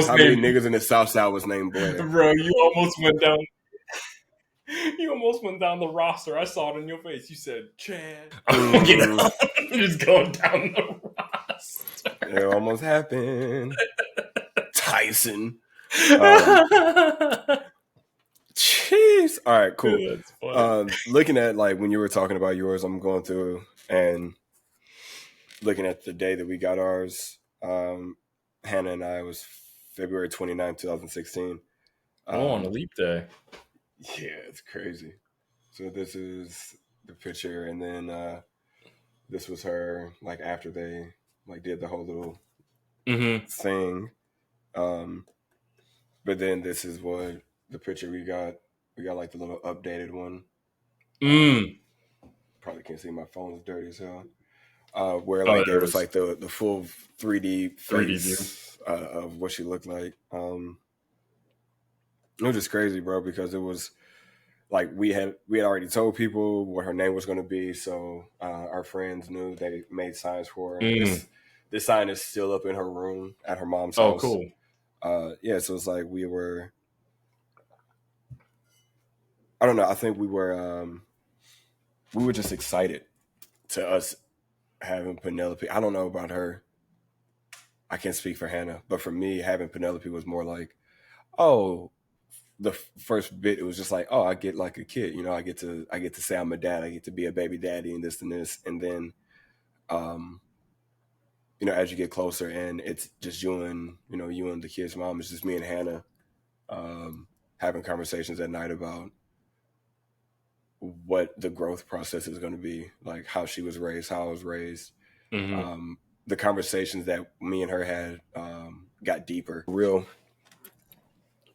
[SPEAKER 1] How many niggas in the South Side was named Blair?
[SPEAKER 2] Bro, you almost went down. You almost went down the roster. I saw it in your face. You said Chad. Just going down the roster.
[SPEAKER 1] It almost happened. Tyson. Jeez. All right, cool. Looking at like when you were talking about yours, I'm going through and looking at the day that we got ours. Hannah and I was February 29, 2016.
[SPEAKER 2] On a leap day.
[SPEAKER 1] Yeah, it's crazy. So this is the picture, and then this was her like after they like did the whole little thing. But then this is what the picture we got. We got like the little updated one. Probably can't see, my phone's dirty as hell. Where like there was like the full 3D face of what she looked like. It was just crazy, bro, because it was like we had already told people what her name was going to be, so our friends knew. They made signs for her. This sign is still up in her room at her mom's house.
[SPEAKER 2] Oh, cool.
[SPEAKER 1] Yeah, so it's like we were. I don't know. I think we were just excited to us having Penelope. I don't know about her. I can't speak for Hannah, but for me, having Penelope was more like, oh. The first bit, it was just like, oh, I get like a kid, you know, I get to say I'm a dad, I get to be a baby daddy and this, and then, you know, as you get closer and it's just you and the kid's mom, it's just me and Hannah, having conversations at night about what the growth process is going to be, like how she was raised, how I was raised, the conversations that me and her had got deeper, real.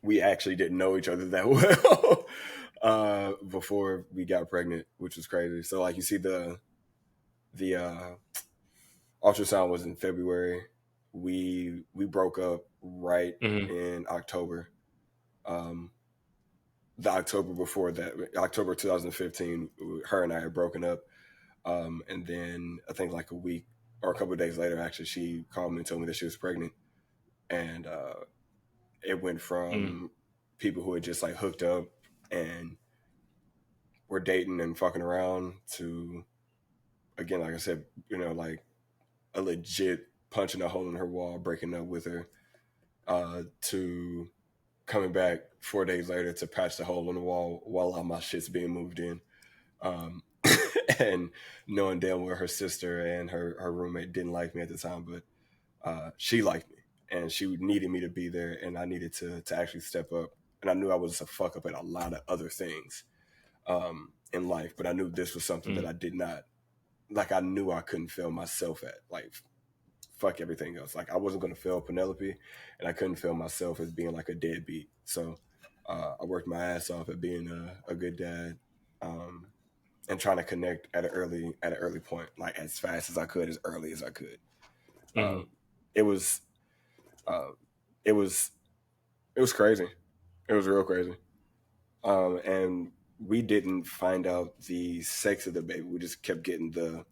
[SPEAKER 1] We actually didn't know each other that well before we got pregnant, which was crazy. So like you see the ultrasound was in February. we broke up right
[SPEAKER 2] Mhm.
[SPEAKER 1] in October. The October before that, October 2015, her and I had broken up. And then I think like a week or a couple of days later, actually, she called me and told me that she was pregnant. And it went
[SPEAKER 2] Mm.
[SPEAKER 1] from people who had just like hooked up and were dating and fucking around to, again, like I said, like a legit punching a hole in her wall, breaking up with her, to coming back 4 days later to patch the hole in the wall while all my shit's being moved in. Um, and knowing damn well her sister and her roommate didn't like me at the time, but she liked me and she needed me to be there, and I needed to actually step up. And I knew I was a fuck up at a lot of other things in life, but I knew this was something that
[SPEAKER 2] Mm.
[SPEAKER 1] I did not like. I knew I couldn't fail myself at. Like, fuck everything else. Like, I wasn't going to fail Penelope, and I couldn't fail myself as being like a deadbeat. So I worked my ass off at being a good dad. And trying to connect at an early point, like as fast as I could, as early as I could.
[SPEAKER 2] Mhm.
[SPEAKER 1] It was uh, it was it was crazy. It was real crazy. And we didn't find out the sex of the baby. We just kept getting the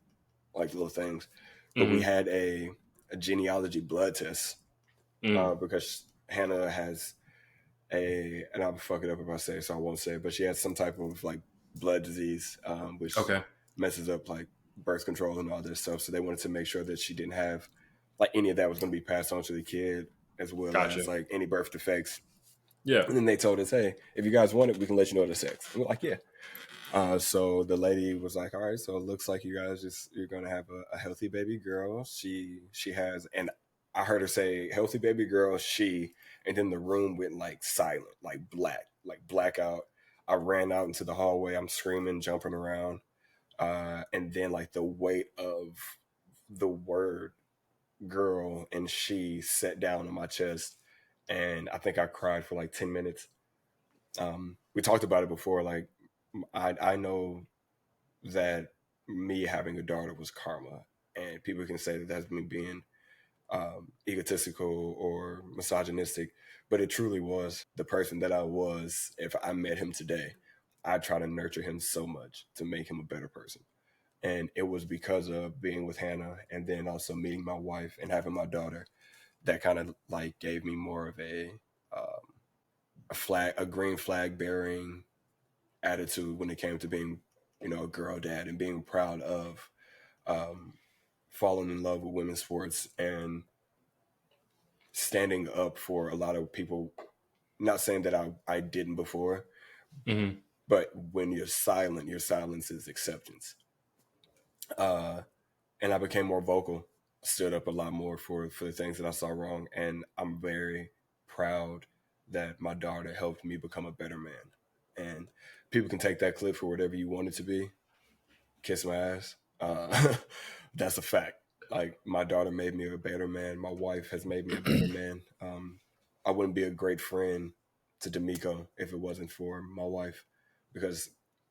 [SPEAKER 1] like little things. But we
[SPEAKER 2] Mhm.
[SPEAKER 1] had a genealogy blood test
[SPEAKER 2] Mm.
[SPEAKER 1] because Hannah has and I'll fuck it up if I say it, so I won't say it, but she has some type of like blood disease, which
[SPEAKER 2] Okay.
[SPEAKER 1] messes up like birth control and all this stuff. So they wanted to make sure that she didn't have like any of that was going to be passed on to the kid, as well
[SPEAKER 2] Gotcha.
[SPEAKER 1] as like any birth defects.
[SPEAKER 2] Yeah.
[SPEAKER 1] And then they told us, hey, if you guys want it, we can let you know the sex. And we're like, yeah. So the lady was like, all right, so it looks like you guys you're gonna have a healthy baby girl. She has, and I heard her say healthy baby girl, and then the room went like silent, like blackout. I ran out into the hallway. I'm screaming, jumping around. And then like the weight of the word girl and she sat down on my chest, and I think I cried for like 10 minutes. We talked about it before. Like, I know that me having a daughter was karma, and people can say that that's me being egotistical or misogynistic, but it truly was. The person that I was, if I met him today, I'd try to nurture him so much to make him a better person. And it was because of being with Hannah and then also meeting my wife and having my daughter that kind of like gave me more of a green flag bearing attitude when it came to being, a girl dad and being proud of um, falling in love with women's sports and standing up for a lot of people. Not saying that I didn't before,
[SPEAKER 2] Mhm.
[SPEAKER 1] but when you're silent, your silence is acceptance. Uh, and I became more vocal, stood up a lot more for the things that I saw wrong, and I'm very proud that my daughter helped me become a better man. And people can take that clip for whatever you want it to be. Kiss my ass. That's a fact. Like, my daughter made me a better man. My wife has made me a better man. I wouldn't be a great friend to De'Meco if it wasn't for my wife, because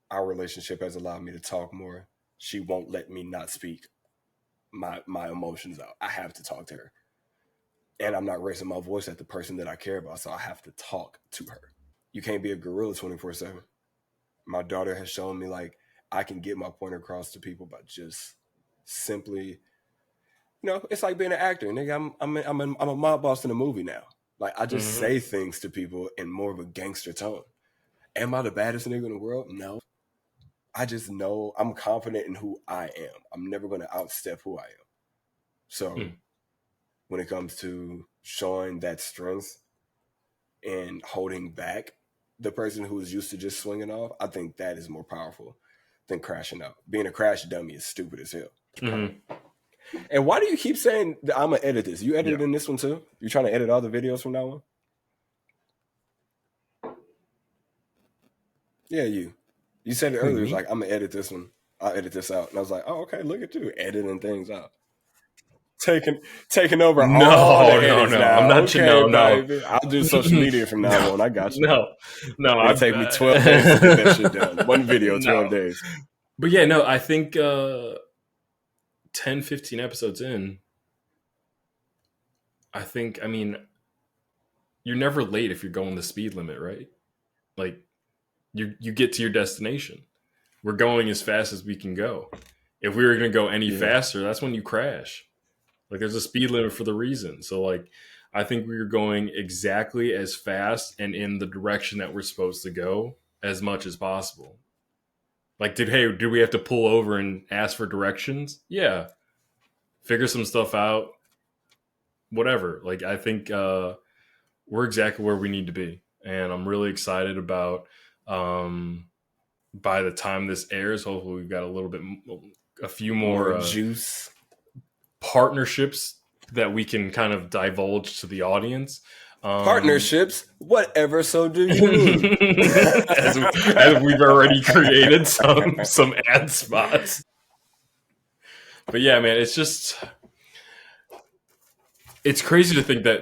[SPEAKER 1] our relationship has allowed me to talk more. She won't let me not speak my emotions out. I have to talk to her, and I'm not raising my voice at the person that I care about, so I have to talk to her. You can't be a gorilla 24/7. My daughter has shown me like I can get my point across to people by just simply, it's like being an actor. Nigga, I'm a mob boss in a movie now. Like, I just
[SPEAKER 2] Mhm.
[SPEAKER 1] say things to people in more of a gangster tone. Am I the baddest nigga in the world? No. I just know I'm confident in who I am. I'm never going to outstep who I am. So
[SPEAKER 2] Mm.
[SPEAKER 1] when it comes to showing that strength and holding back the person who is used to just swinging off, I think that is more powerful than crashing out. Being a crash dummy is stupid as hell.
[SPEAKER 2] Mhm.
[SPEAKER 1] And why do you keep saying that I'm gonna edit this? You
[SPEAKER 2] Yeah.
[SPEAKER 1] edited in this one too? You trying to edit all the videos from now on? Yeah, you. You said it
[SPEAKER 2] Who,
[SPEAKER 1] earlier. It was
[SPEAKER 2] me?
[SPEAKER 1] like, I'm gonna edit this one. I'll edit this out. And I was like, oh, okay, look at you editing things out. Taking taking over all the
[SPEAKER 2] No, no,
[SPEAKER 1] edits
[SPEAKER 2] no. I'm
[SPEAKER 1] now.
[SPEAKER 2] not.
[SPEAKER 1] Okay,
[SPEAKER 2] No, no,
[SPEAKER 1] baby. I'll do social media from now
[SPEAKER 2] no,
[SPEAKER 1] on. I got you.
[SPEAKER 2] no, no.
[SPEAKER 1] It'll take me 12 days to get that shit done. One video,
[SPEAKER 2] No.
[SPEAKER 1] 12 days.
[SPEAKER 2] But yeah, no. I think 10, 15 episodes in, I think, I mean, you're never late if you're going the speed limit, right? Like you get to your destination. We're going as fast as we can go. If we were going to go any faster, that's when you crash. Like there's a speed limit for the reason. So like I think we were going exactly as fast and in the direction that we're supposed to go as much as possible. Like did we have to pull over and ask for directions? Yeah. Figure some stuff out. Whatever. Like I think we're exactly where we need to be. And I'm really excited about by the time this airs, hopefully we've got a few more
[SPEAKER 1] juice
[SPEAKER 2] partnerships that we can kind of divulge to the audience.
[SPEAKER 1] Partnerships, whatever. So do you mean?
[SPEAKER 2] as we've already created some ad spots. But yeah, man, it's crazy to think that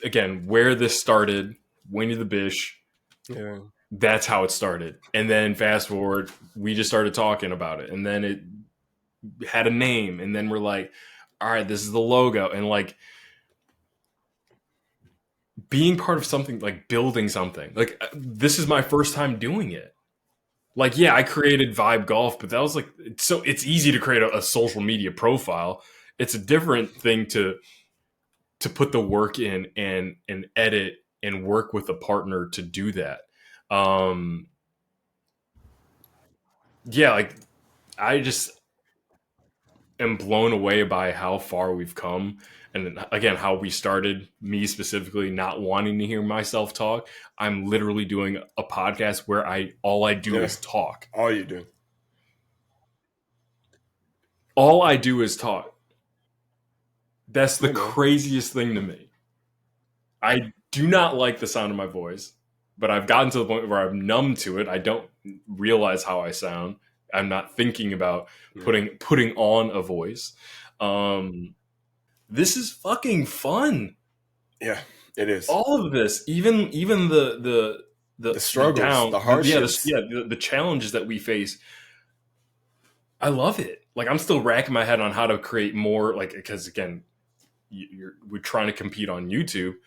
[SPEAKER 2] again where this started, Winnie the Bish.
[SPEAKER 1] Yeah.
[SPEAKER 2] That's how it started. And then fast forward, we just started talking about it. And then it had a name. And then we're like, all right, this is the logo. And like being part of something, like building something. Like this is my first time doing it. Like, yeah, I created Vibe Golf, but that was like, it's easy to create a social media profile. It's a different thing to put the work in and edit and work with a partner to do that. Yeah, like I just am blown away by how far we've come. And again, how we started, me specifically not wanting to hear myself talk. I'm literally doing a podcast where all I do is talk.
[SPEAKER 1] All you do.
[SPEAKER 2] All I do is talk. That's the craziest thing to me. I do not like the sound of my voice, but I've gotten to the point where I'm numb to it. I don't realize how I sound. I'm not thinking about putting on a voice. This is fucking fun.
[SPEAKER 1] Yeah, it is.
[SPEAKER 2] All of this, even the
[SPEAKER 1] struggles, the hardships,
[SPEAKER 2] the challenges that we face. I love it. Like I'm still racking my head on how to create more. Like because again, we're trying to compete on YouTube.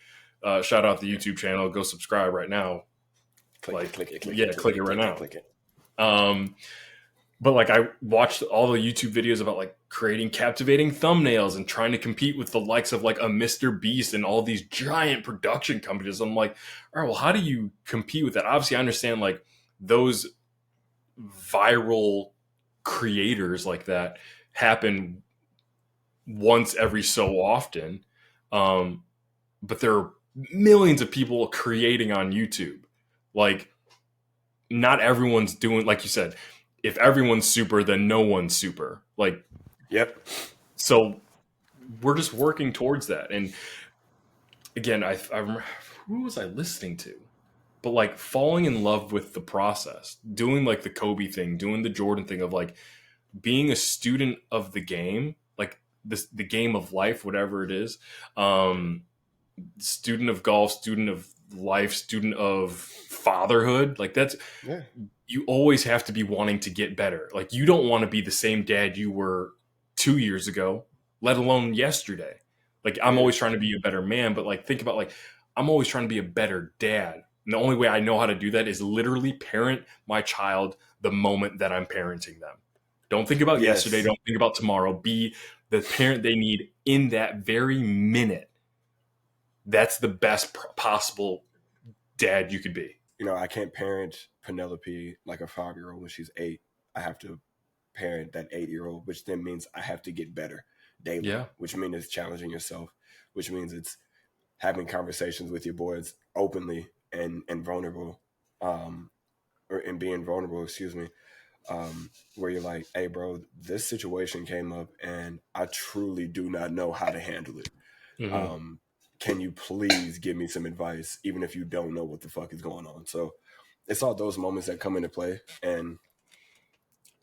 [SPEAKER 2] Shout out the YouTube channel. Go subscribe right now. Click it right now.
[SPEAKER 1] Click it.
[SPEAKER 2] But like I watched all the YouTube videos about like creating captivating thumbnails and trying to compete with the likes of like a Mr. Beast and all these giant production companies. I'm like, all right, well, how do you compete with that? Obviously, I understand like those viral creators like that happen once every so often. But there are millions of people creating on YouTube. Like not everyone's doing, like you said, if everyone's super, then no one's super. Like,
[SPEAKER 1] yep.
[SPEAKER 2] So we're just working towards that. And again, I remember, who was I listening to? But like falling in love with the process, doing like the Kobe thing, doing the Jordan thing of like being a student of the game, like the game of life, whatever it is. Student of golf, student of life, student of fatherhood. Like that's, you always have to be wanting to get better. Like you don't want to be the same dad you were 2 years ago, let alone yesterday. Like I'm always trying to be a better man, but like think about like I'm always trying to be a better dad. And the only way I know how to do that is literally parent my child the moment that I'm parenting them. Don't think about yesterday. Don't think about tomorrow. Be the parent they need in that very minute. That's the best possible dad you could be.
[SPEAKER 1] You know, I can't parent Penelope like a 5-year-old when she's 8. I have to parent that 8-year-old, which then means I have to get better daily, which means it's challenging yourself, which means it's having conversations with your boys openly and vulnerable, and being vulnerable, where you're like, hey, bro, this situation came up and I truly do not know how to handle it. Mm-hmm. Can you please give me some advice, even if you don't know what the fuck is going on? So it's all those moments that come into play. And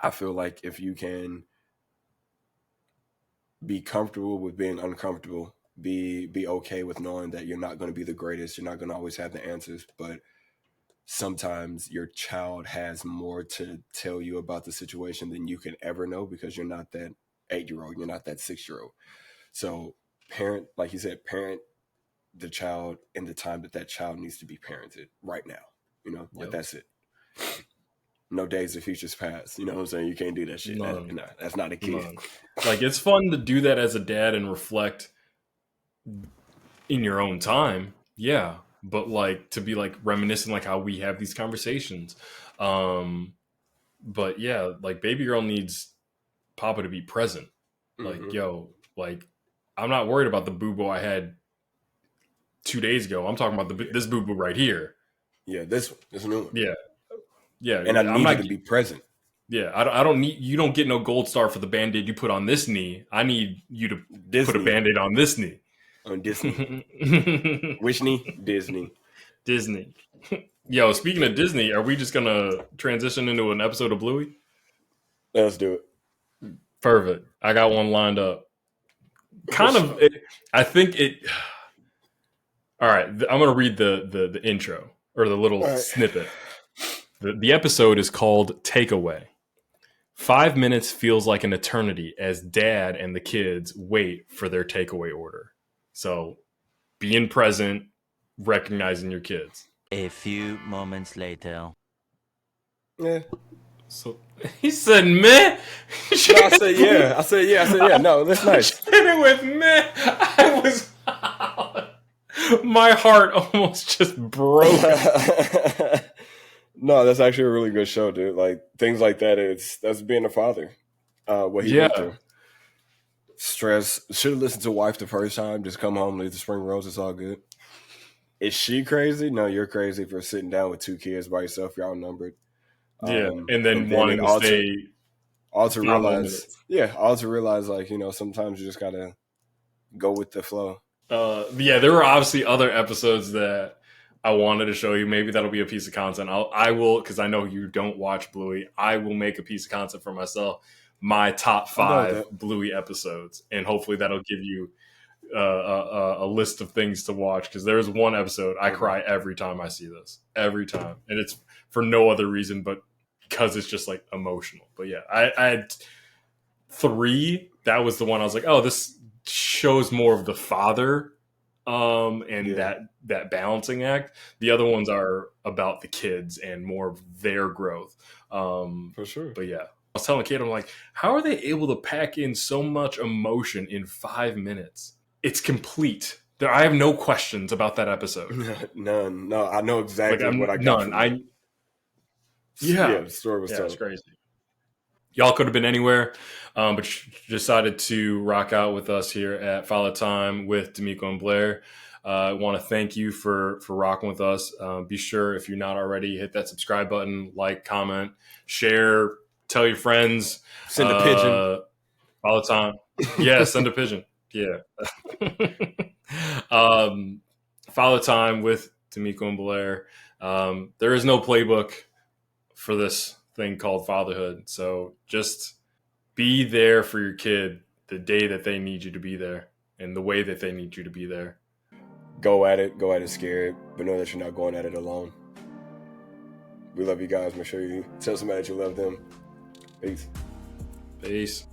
[SPEAKER 1] I feel like if you can be comfortable with being uncomfortable, be okay with knowing that you're not going to be the greatest, you're not going to always have the answers, but sometimes your child has more to tell you about the situation than you can ever know because you're not that 8-year-old, you're not that 6-year-old. So parent, like he said, parent the child in the time that child needs to be parented right now. You know, like that's it. No days of futures past. You know what I'm saying? You can't do that shit. That's not a kid.
[SPEAKER 2] None. Like, it's fun to do that as a dad and reflect in your own time. Yeah. But like to be like reminiscent, like how we have these conversations. But yeah, like baby girl needs Papa to be present. Like, yo, like I'm not worried about the boo-boo I had 2 days ago. I'm talking about this boo-boo right here.
[SPEAKER 1] Yeah, this new one.
[SPEAKER 2] Yeah,
[SPEAKER 1] and I need you to be present.
[SPEAKER 2] Yeah, I don't need, you don't get no gold star for the Band-Aid you put on this knee. I need you to put a Band-Aid on this knee.
[SPEAKER 1] On Disney. Which knee? Disney.
[SPEAKER 2] Yo, speaking of Disney, are we just gonna transition into an episode of Bluey?
[SPEAKER 1] Let's do it.
[SPEAKER 2] Perfect. I got one lined up. I think it. All right, I'm gonna read the intro or the little snippet. The episode is called Takeaway. 5 minutes feels like an eternity as dad and the kids wait for their takeaway order. So, being present, recognizing your kids.
[SPEAKER 3] A few moments later.
[SPEAKER 1] Yeah.
[SPEAKER 2] So he said, "Meh."
[SPEAKER 1] No, I said, yeah. I said, yeah. No, that's nice.
[SPEAKER 2] Said it with meh. I was. My heart almost just broke.
[SPEAKER 1] No, that's actually a really good show, dude. Like things like that. That's being a father. What he went through. Stress. Should have listened to wife the first time. Just come home, leave the spring rolls. It's all good. Is she crazy? No, you're crazy for sitting down with 2 kids by yourself. You're outnumbered.
[SPEAKER 2] Yeah, and then wanting to stay.
[SPEAKER 1] All to realize, like, you know, sometimes you just gotta go with the flow.
[SPEAKER 2] There were obviously other episodes that I wanted to show you. Maybe that'll be a piece of content. I will, because I know you don't watch Bluey. I will make a piece of content for myself. My top 5 Bluey episodes, and hopefully that'll give you a list of things to watch. Because there's one episode I cry every time I see this, every time, and it's for no other reason but because it's just like emotional. But yeah, I had 3. That was the one I was like, oh, this shows more of the father and that balancing act. The other ones are about the kids and more of their growth.
[SPEAKER 1] For sure.
[SPEAKER 2] But yeah, I was telling Kate, I'm like, how are they able to pack in so much emotion in 5 minutes? It's complete. I have no questions about that episode.
[SPEAKER 1] None. No, I know exactly what I got.
[SPEAKER 2] None.
[SPEAKER 1] The story was told.
[SPEAKER 2] It's crazy. Y'all could have been anywhere, but decided to rock out with us here at Father Time with De'Meco and Blair. I want to thank you for rocking with us. Be sure, if you're not already, hit that subscribe button, like, comment, share, tell your friends.
[SPEAKER 1] Send a pigeon.
[SPEAKER 2] Father Time. Yeah, send a pigeon. Yeah. Father Time with De'Meco and Blair. There is no playbook for this thing called fatherhood. So just be there for your kid the day that they need you to be there and the way that they need you to be there.
[SPEAKER 1] Go at it scared, but know that you're not going at it alone. We love you guys. Make sure you tell somebody that you love them. Peace.